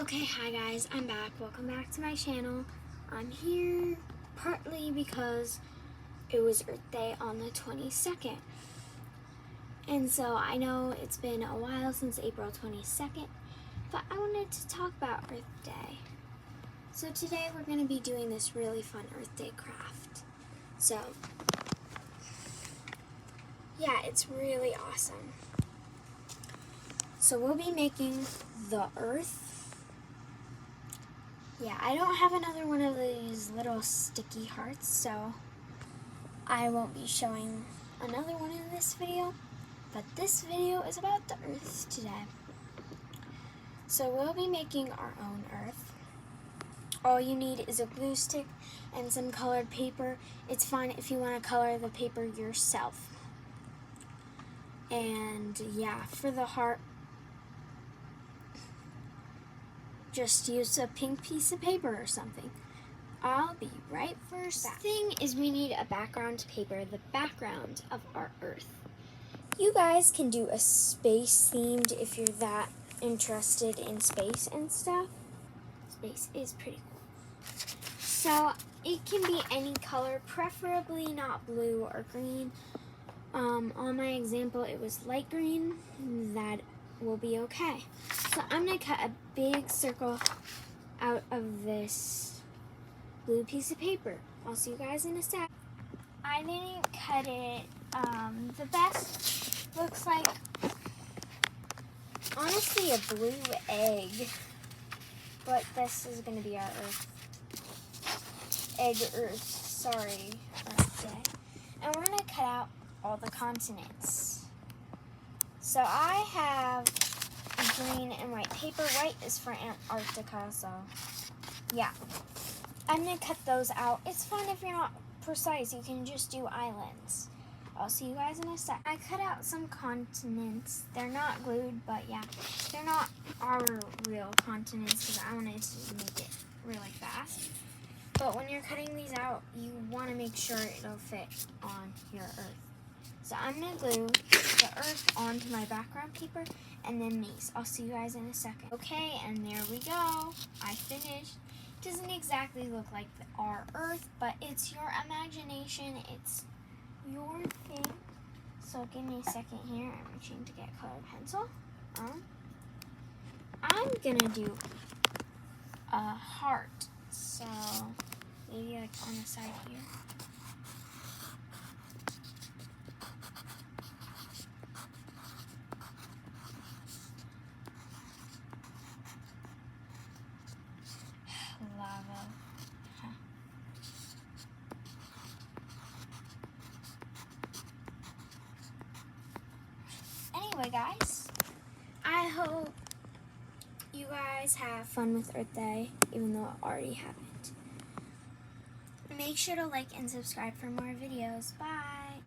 Okay, hi guys, I'm back. Welcome back to my channel. I'm here partly because it was Earth Day on the 22nd. And so I know it's been a while since April 22nd, but I wanted to talk about Earth Day. So today we're going to be doing this really fun Earth Day craft. So, yeah, it's really awesome. So we'll be making the Earth. Yeah, I don't have another one of these little sticky hearts, so I won't be showing another one in this video, but this video is about the Earth today. So we'll be making our own Earth. All you need is a glue stick and some colored paper. It's fine if you want to color the paper yourself. And yeah, for the heart, just use a pink piece of paper or something. I'll be right first back. The thing is we need a background paper, the background of our Earth. You guys can do a space themed if you're that interested in space and stuff. Space is pretty cool. So it can be any color, preferably not blue or green. On my example, it was light green. That will be okay. So I'm gonna cut a big circle out of this blue piece of paper. I'll see you guys in a sec. I didn't cut it the best. Looks like, honestly, a blue egg. But this is going to be our Earth. Egg Earth, sorry, Earth Day. And we're going to cut out all the continents. So I have green and white paper. White is for Antarctica, so yeah. I'm going to cut those out. It's fine if you're not precise. You can just do islands. I'll see you guys in a sec. I cut out some continents. They're not glued, but yeah. They're not our real continents because I wanted to make it really fast. But when you're cutting these out, you want to make sure it'll fit on your Earth. So I'm going to glue the Earth onto my background paper and then these. I'll see you guys in a second. Okay, and there we go. I finished. Doesn't exactly look like our Earth, but it's your imagination. It's your thing. So give me a second here. I'm reaching to get colored pencil. I'm gonna do a heart. So maybe like on the side here. Lava. Anyway, guys, I hope you guys have fun with Earth Day, even though I already haven't. Make sure to like and subscribe for more videos. Bye!